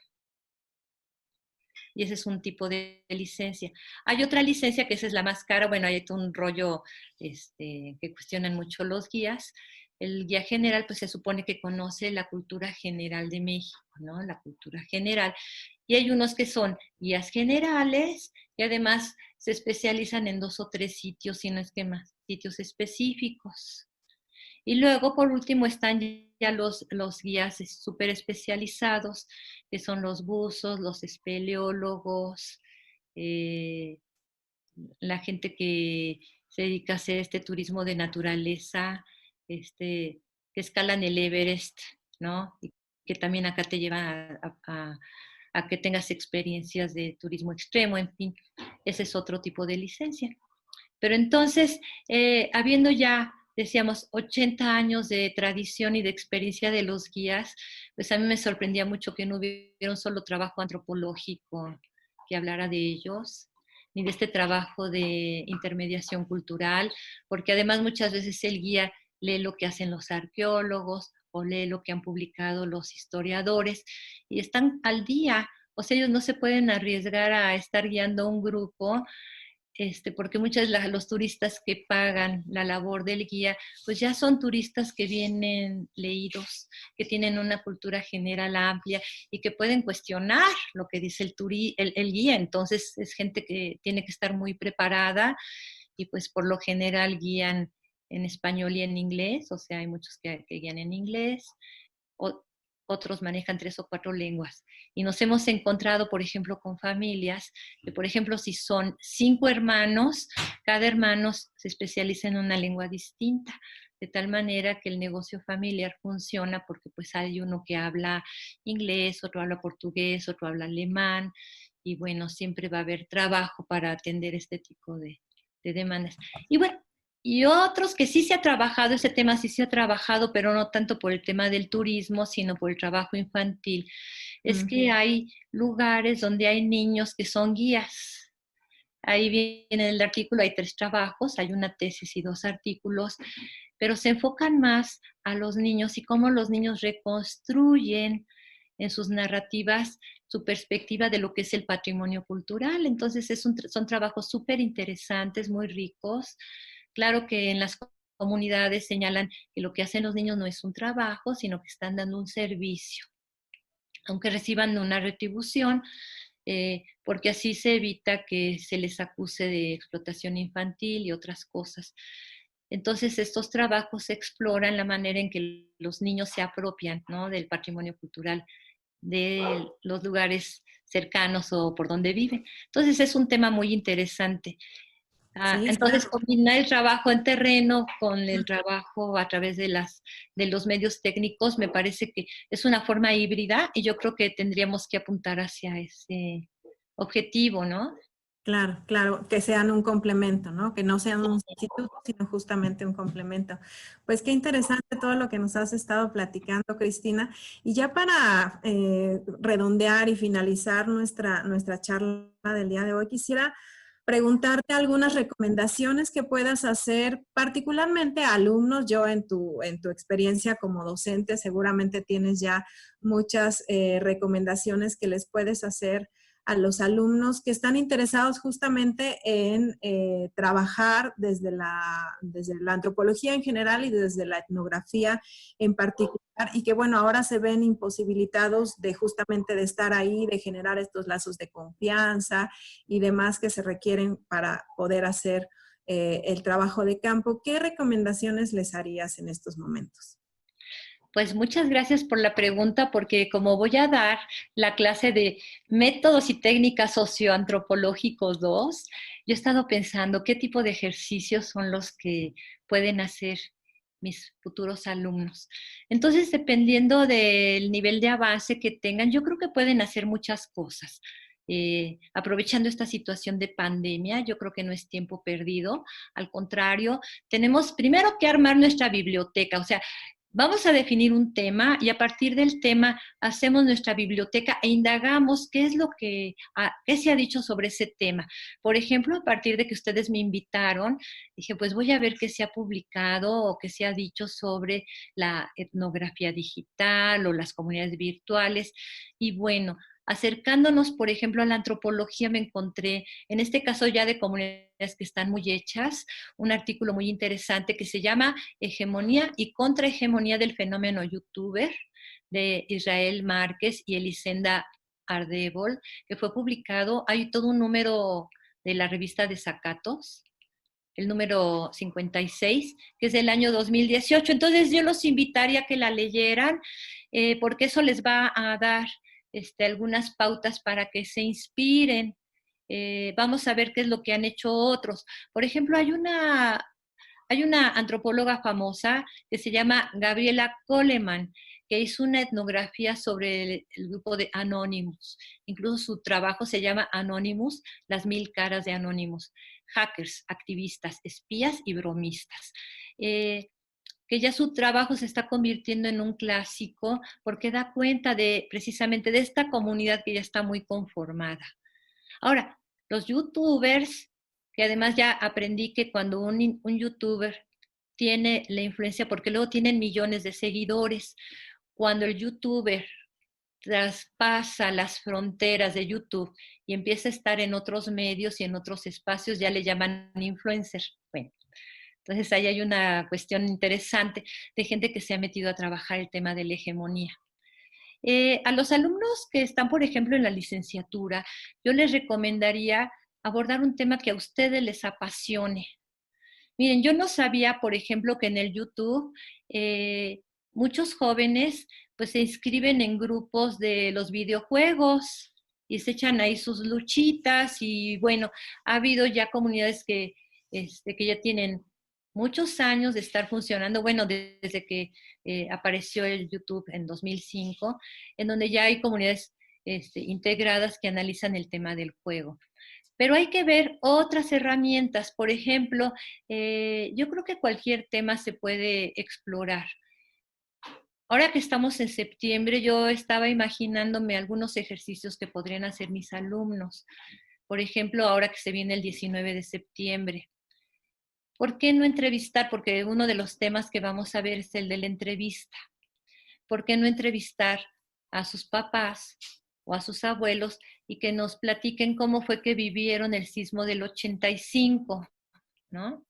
y ese es un tipo de licencia. Hay otra licencia que esa es la más cara, bueno, hay un rollo que cuestionan mucho los guías. El guía general, pues se supone que conoce la cultura general de México, ¿no? La cultura general. Y hay unos que son guías generales y además se especializan en 2 o 3 sitios, si no es que más, sitios específicos. Y luego, por último, están ya los guías súper especializados, que son los buzos, los espeleólogos, la gente que se dedica a hacer turismo de naturaleza, que escalan el Everest, ¿no? Y que también acá te llevan a que tengas experiencias de turismo extremo, en fin, ese es otro tipo de licencia. Pero entonces, habiendo ya, decíamos, 80 años de tradición y de experiencia de los guías, pues a mí me sorprendía mucho que no hubiera un solo trabajo antropológico que hablara de ellos, ni de este trabajo de intermediación cultural, porque además muchas veces el guía lee lo que hacen los arqueólogos o lee lo que han publicado los historiadores y están al día. O sea, ellos no se pueden arriesgar a estar guiando a un grupo, porque muchas de los turistas que pagan la labor del guía, pues ya son turistas que vienen leídos, que tienen una cultura general amplia y que pueden cuestionar lo que dice el guía. Entonces es gente que tiene que estar muy preparada y pues por lo general guían en español y en inglés, o sea, hay muchos que guían en inglés, otros manejan 3 o 4 lenguas. Y nos hemos encontrado, por ejemplo, con familias que, por ejemplo, si son 5 hermanos, cada hermano se especializa en una lengua distinta, de tal manera que el negocio familiar funciona porque pues hay uno que habla inglés, otro habla portugués, otro habla alemán, y bueno, siempre va a haber trabajo para atender este tipo de demandas. Y bueno, y otros que sí se ha trabajado, ese tema sí se ha trabajado, pero no tanto por el tema del turismo, sino por el trabajo infantil, es que hay lugares donde hay niños que son guías. Ahí viene en el artículo, hay 3 trabajos, hay una tesis y 2 artículos, pero se enfocan más a los niños y cómo los niños reconstruyen en sus narrativas su perspectiva de lo que es el patrimonio cultural. Entonces son trabajos súper interesantes, muy ricos. Claro que en las comunidades señalan que lo que hacen los niños no es un trabajo, sino que están dando un servicio, aunque reciban una retribución, porque así se evita que se les acuse de explotación infantil y otras cosas. Entonces, estos trabajos exploran la manera en que los niños se apropian, ¿no?, del patrimonio cultural de los lugares cercanos o por donde viven. Entonces, es un tema muy interesante. Sí, Entonces, claro. combinar el trabajo en terreno con el trabajo a través de los medios técnicos me parece que es una forma híbrida y yo creo que tendríamos que apuntar hacia ese objetivo, ¿no? Claro, claro, que sean un complemento, ¿no? Que no sean un sustituto, sino justamente un complemento. Pues qué interesante todo lo que nos has estado platicando, Cristina. Y ya para redondear y finalizar nuestra charla del día de hoy, quisiera preguntarte algunas recomendaciones que puedas hacer, particularmente a alumnos. Yo en tu experiencia como docente seguramente tienes ya muchas recomendaciones que les puedes hacer a los alumnos que están interesados justamente en trabajar desde la antropología en general y desde la etnografía en particular, y que bueno, ahora se ven imposibilitados de justamente de estar ahí, de generar estos lazos de confianza y demás que se requieren para poder hacer el trabajo de campo. ¿Qué recomendaciones les harías en estos momentos? Pues muchas gracias por la pregunta, porque como voy a dar la clase de métodos y técnicas socioantropológicos 2, yo he estado pensando qué tipo de ejercicios son los que pueden hacer mis futuros alumnos. Entonces, dependiendo del nivel de avance que tengan, yo creo que pueden hacer muchas cosas. Aprovechando esta situación de pandemia, yo creo que no es tiempo perdido. Al contrario, tenemos primero que armar nuestra biblioteca, o sea, vamos a definir un tema y a partir del tema hacemos nuestra biblioteca e indagamos qué es lo qué se ha dicho sobre ese tema. Por ejemplo, a partir de que ustedes me invitaron, dije, pues voy a ver qué se ha publicado o qué se ha dicho sobre la etnografía digital o las comunidades virtuales. Y bueno, acercándonos, por ejemplo, a la antropología, me encontré, en este caso ya de comunidades que están muy hechas, un artículo muy interesante que se llama Hegemonía y Contrahegemonía del fenómeno youtuber, de Israel Márquez y Elisenda Ardébol, que fue publicado. Hay todo un número de la revista de Zacatos, el número 56, que es del año 2018. Entonces yo los invitaría a que la leyeran, porque eso les va a dar algunas pautas para que se inspiren. Vamos a ver qué es lo que han hecho otros. Por ejemplo, hay una antropóloga famosa que se llama Gabriela Coleman, que hizo una etnografía sobre el grupo de Anonymous. Incluso su trabajo se llama Anonymous, las 1000 caras de Anonymous. Hackers, activistas, espías y bromistas. Que ya su trabajo se está convirtiendo en un clásico porque da cuenta precisamente de esta comunidad que ya está muy conformada. Ahora, los youtubers, que además ya aprendí que cuando un youtuber tiene la influencia, porque luego tienen millones de seguidores, cuando el youtuber traspasa las fronteras de YouTube y empieza a estar en otros medios y en otros espacios, ya le llaman influencer. Bueno, entonces ahí hay una cuestión interesante de gente que se ha metido a trabajar el tema de la hegemonía. A los alumnos que están, por ejemplo, en la licenciatura, yo les recomendaría abordar un tema que a ustedes les apasione. Miren, yo no sabía, por ejemplo, que en el YouTube muchos jóvenes pues se inscriben en grupos de los videojuegos y se echan ahí sus luchitas y bueno, ha habido ya comunidades que ya tienen muchos años de estar funcionando, bueno, desde que apareció el YouTube en 2005, en donde ya hay comunidades integradas que analizan el tema del juego. Pero hay que ver otras herramientas. Por ejemplo, yo creo que cualquier tema se puede explorar. Ahora que estamos en septiembre, yo estaba imaginándome algunos ejercicios que podrían hacer mis alumnos. Por ejemplo, ahora que se viene el 19 de septiembre. ¿Por qué no entrevistar? Porque uno de los temas que vamos a ver es el de la entrevista. ¿Por qué no entrevistar a sus papás o a sus abuelos y que nos platiquen cómo fue que vivieron el sismo del 85, ¿no?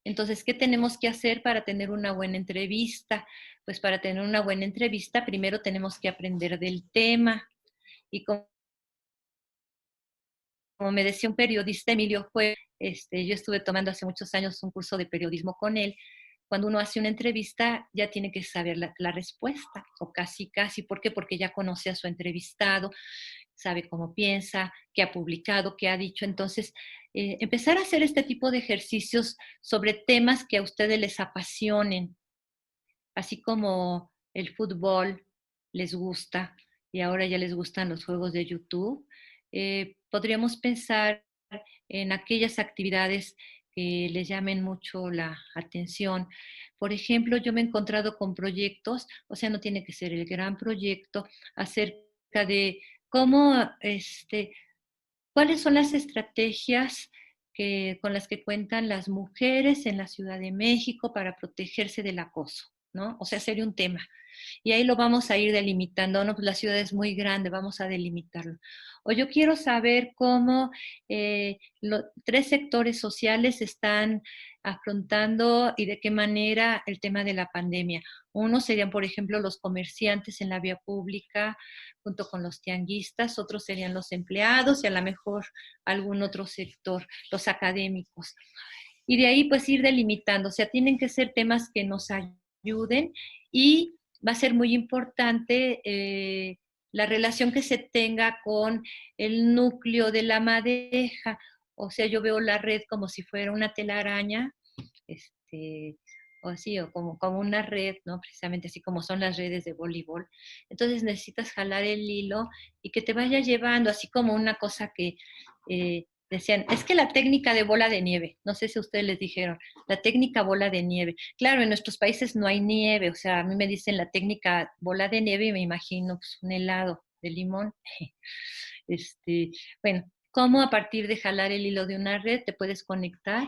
Entonces, ¿qué tenemos que hacer para tener una buena entrevista? Pues para tener una buena entrevista, primero tenemos que aprender del tema. Y como me decía un periodista, Emilio Fue, yo estuve tomando hace muchos años un curso de periodismo con él. Cuando uno hace una entrevista, ya tiene que saber la respuesta, o casi, casi. ¿Por qué? Porque ya conoce a su entrevistado, sabe cómo piensa, qué ha publicado, qué ha dicho. Entonces, empezar a hacer este tipo de ejercicios sobre temas que a ustedes les apasionen, así como el fútbol les gusta y ahora ya les gustan los juegos de YouTube. Podríamos pensar en aquellas actividades que les llamen mucho la atención. Por ejemplo, yo me he encontrado con proyectos, o sea, no tiene que ser el gran proyecto, acerca de cómo, cuáles son las estrategias con las que cuentan las mujeres en la Ciudad de México para protegerse del acoso, ¿no? O sea, sería un tema. Y ahí lo vamos a ir delimitando, ¿no? Pues la ciudad es muy grande, vamos a delimitarlo. O yo quiero saber cómo 3 sectores sociales están afrontando y de qué manera el tema de la pandemia. Uno serían, por ejemplo, los comerciantes en la vía pública, junto con los tianguistas, otros serían los empleados y a lo mejor algún otro sector, los académicos. Y de ahí pues ir delimitando, o sea, tienen que ser temas que nos ayuden y va a ser muy importante la relación que se tenga con el núcleo de la madeja. O sea, yo veo la red como si fuera una telaraña, o así, o como una red, ¿no? Precisamente así como son las redes de voleibol. Entonces necesitas jalar el hilo y que te vaya llevando, así como una cosa que decían, es que la técnica de bola de nieve, no sé si ustedes les dijeron, la técnica bola de nieve. Claro, en nuestros países no hay nieve, o sea, a mí me dicen la técnica bola de nieve y me imagino pues, un helado de limón. Bueno, cómo a partir de jalar el hilo de una red te puedes conectar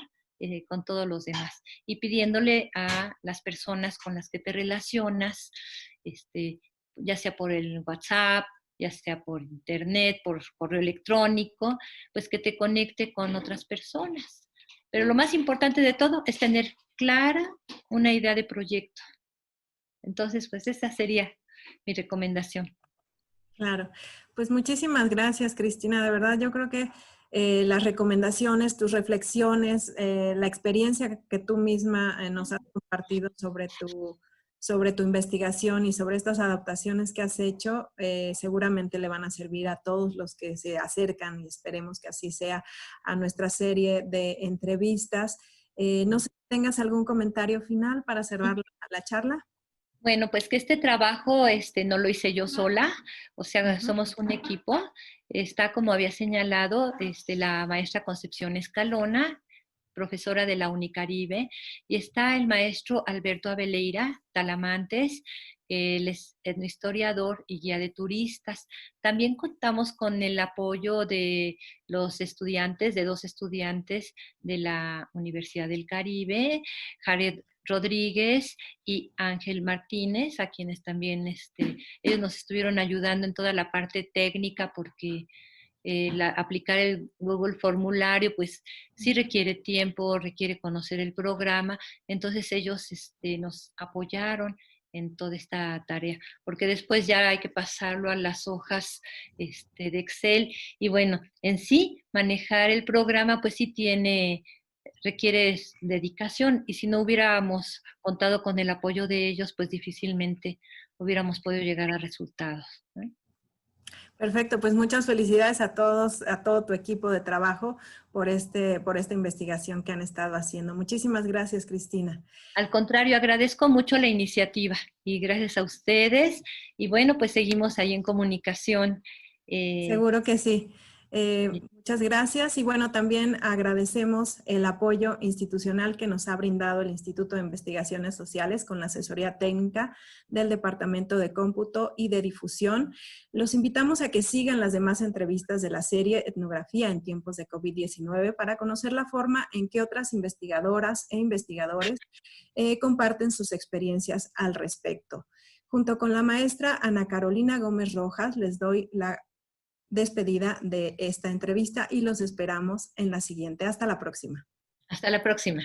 con todos los demás y pidiéndole a las personas con las que te relacionas, ya sea por el WhatsApp, ya sea por internet, por correo electrónico, pues que te conecte con otras personas. Pero lo más importante de todo es tener clara una idea de proyecto. Entonces, pues esa sería mi recomendación. Claro, pues muchísimas gracias, Cristina. De verdad, yo creo que las recomendaciones, tus reflexiones, la experiencia que tú misma nos has compartido sobre tu investigación y sobre estas adaptaciones que has hecho, seguramente le van a servir a todos los que se acercan y esperemos que así sea a nuestra serie de entrevistas. No sé si tengas algún comentario final para cerrar la charla. Bueno, pues que este trabajo no lo hice yo sola, o sea, somos un equipo. Está, como había señalado, la maestra Concepción Escalona, profesora de la Unicaribe, y está el maestro Alberto Abeleira Talamantes, él es etnohistoriador y guía de turistas. También contamos con el apoyo de los estudiantes, de 2 estudiantes de la Universidad del Caribe, Jared Rodríguez y Ángel Martínez, a quienes también ellos nos estuvieron ayudando en toda la parte técnica porque aplicar el Google formulario pues sí requiere tiempo, requiere conocer el programa, entonces ellos nos apoyaron en toda esta tarea, porque después ya hay que pasarlo a las hojas de Excel y bueno, en sí manejar el programa pues sí requiere dedicación y si no hubiéramos contado con el apoyo de ellos, pues difícilmente hubiéramos podido llegar a resultados, ¿no? Perfecto, pues muchas felicidades a todos, a todo tu equipo de trabajo por esta investigación que han estado haciendo. Muchísimas gracias, Cristina. Al contrario, agradezco mucho la iniciativa y gracias a ustedes. Y bueno, pues seguimos ahí en comunicación. Seguro que sí. Muchas gracias y bueno, también agradecemos el apoyo institucional que nos ha brindado el Instituto de Investigaciones Sociales con la asesoría técnica del Departamento de Cómputo y de Difusión. Los invitamos a que sigan las demás entrevistas de la serie Etnografía en tiempos de COVID-19 para conocer la forma en que otras investigadoras e investigadores comparten sus experiencias al respecto. Junto con la maestra Ana Carolina Gómez Rojas, les doy la despedida de esta entrevista y los esperamos en la siguiente. Hasta la próxima. Hasta la próxima.